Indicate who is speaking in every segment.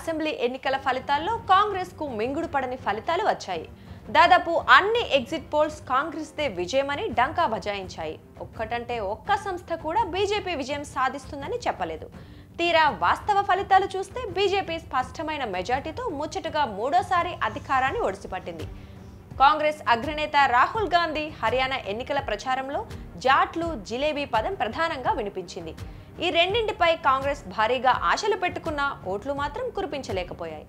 Speaker 1: Assembly ఎన్నికల ఫలితాల్లో కాంగ్రెస్ కు మింగుడు పడని ఫలితాలు వచ్చాయి. దాదాపు అన్ని ఎగ్జిట్ పోల్స్ కాంగ్రెస్ దే విజయమని డంకా బజాయించాయి. ఒక్కటంటే ఒక్క సంస్థ కూడా బీజేపీ విజయం సాధిస్తుందని చెప్పలేదు. తీరా వాస్తవ ఫలితాలు చూస్తే బీజేపీ స్పష్టమైన మెజార్టీతో ముచ్చటగా మూడోసారి అధికారాన్ని ఒడిసిపట్టింది. కాంగ్రెస్ అగ్రనేత రాహుల్ గాంధీ హర్యానా ఎన్నికల ప్రచారంలో జాట్లు, జిలేబీ పదం ప్రధానంగా వినిపించింది. ఈ రెండింటిపై కాంగ్రెస్ భారీగా ఆశలు పెట్టుకున్న ఓట్లు మాత్రం కురిపించలేకపోయాయి.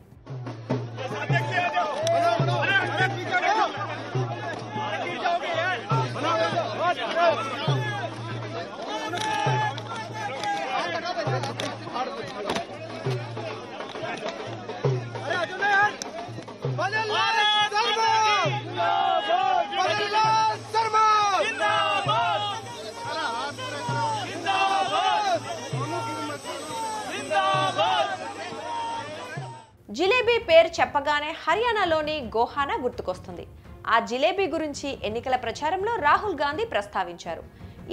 Speaker 1: జిలేబీ పేరు చెప్పగానే హర్యానాలోని గోహానా గుర్తుకొస్తుంది. ఆ జిలేబీ గురించి ఎన్నికల ప్రచారంలో రాహుల్ గాంధీ ప్రస్తావించారు.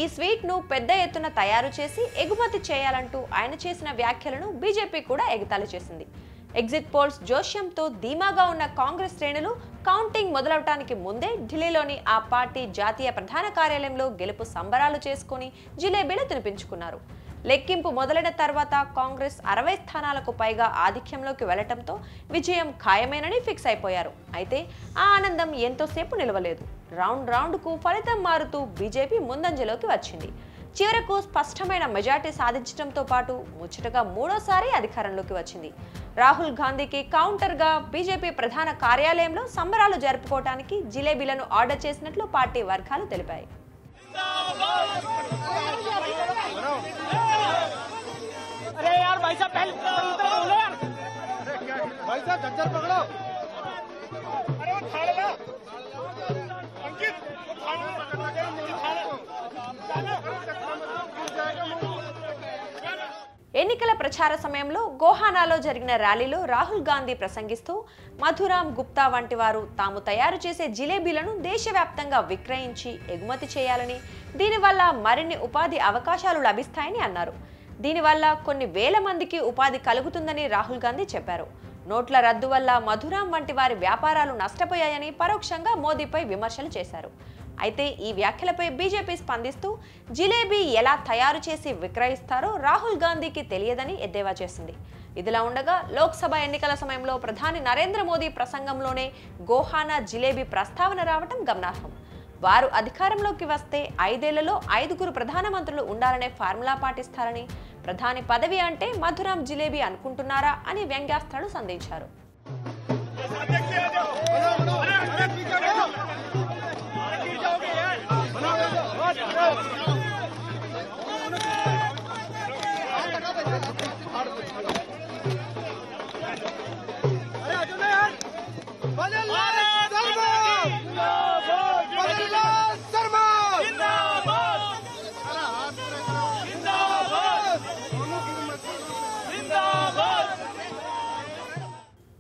Speaker 1: ఈ స్వీట్ ను పెద్ద ఎత్తున తయారు చేసి ఎగుమతి చేయాలంటూ ఆయన చేసిన వ్యాఖ్యలను బీజేపీ కూడా ఎగతాళి చేసింది. ఎగ్జిట్ పోల్స్ జోష్యంతో ధీమాగా ఉన్న కాంగ్రెస్ శ్రేణులు కౌంటింగ్ మొదలవటానికి ముందే ఢిల్లీలోని ఆ పార్టీ జాతీయ ప్రధాన కార్యాలయంలో గెలుపు సంబరాలు చేసుకుని జిలేబీలు తినిపించుకున్నారు. లెక్కింపు మొదలైన తర్వాత కాంగ్రెస్ 60 స్థానాలకు పైగా ఆధిక్యంలోకి వెళ్లటంతో విజయం ఖాయమేనని ఫిక్స్ అయిపోయారు. అయితే ఆ ఆనందం ఎంతోసేపు నిలవలేదు. రౌండ్ కు ఫలితం మారుతూ బీజేపీ ముందంజలోకి వచ్చింది. చివరకు స్పష్టమైన మెజార్టీ సాధించడంతో పాటు ముచ్చటగా మూడోసారి అధికారంలోకి వచ్చింది. రాహుల్ గాంధీకి కౌంటర్ గా బీజేపీ ప్రధాన కార్యాలయంలో సంబరాలు జరుపుకోవడానికి జిలేబీలను ఆర్డర్ చేసినట్లు పార్టీ వర్గాలు తెలిపాయి. ఎన్నికల ప్రచార సమయంలో గోహానాలో జరిగిన ర్యాలీలో రాహుల్ గాంధీ ప్రసంగిస్తూ మధురామ్ గుప్తా వంటి వారు తాము తయారు చేసే జిలేబీలను దేశవ్యాప్తంగా విక్రయించి ఎగుమతి చేయాలని, దీనివల్ల మరిన్ని ఉపాధి అవకాశాలు లభిస్తాయని అన్నారు. దీనివల్ల కొన్ని వేల మందికి ఉపాధి కలుగుతుందని రాహుల్ గాంధీ చెప్పారు. నోట్ల రద్దు వల్ల మధురామ్ వంటి వారి వ్యాపారాలు నష్టపోయాయని పరోక్షంగా మోదీపై విమర్శలు చేశారు. అయితే ఈ వ్యాఖ్యలపై బీజేపీ స్పందిస్తూ జిలేబీ ఎలా తయారు చేసి విక్రయిస్తారో రాహుల్ గాంధీకి తెలియదని ఎద్దేవా చేసింది. ఇదిలా ఉండగా లోక్సభ ఎన్నికల సమయంలో ప్రధాని నరేంద్ర మోదీ ప్రసంగంలోనే గోహానా జిలేబీ ప్రస్తావన రావటం గమనార్హం. వారు అధికారంలోకి వస్తే 5 ఏళ్లలో 5గురు ప్రధానమంత్రులు ఉండాలనే ఫార్ములా పాటిస్తారని, ప్రధాని పదవి అంటే మధురామ్ జిలేబీ అనుకుంటున్నారా అని వ్యంగ్యాస్త్రాలు సంధించారు.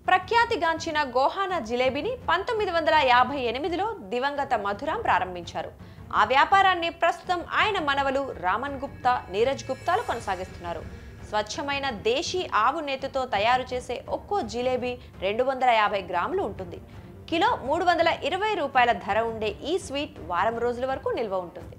Speaker 1: ప్రఖ్యాతిగాంచిన గోహానా జిలేబీని 1958లో దివంగత మధురామ్ ప్రారంభించారు. ఆ వ్యాపారాన్ని ప్రస్తుతం ఆయన మనవలు రామన్ గుప్తా, నీరజ్ గుప్తాలు కొనసాగిస్తున్నారు. స్వచ్ఛమైన దేశీ ఆవు నేతితో తయారు చేసే ఒక్కో జిలేబీ 250 గ్రాములు ఉంటుంది. కిలో 320 రూపాయల ధర ఉండే ఈ స్వీట్ వారం రోజుల వరకు నిల్వ ఉంటుంది.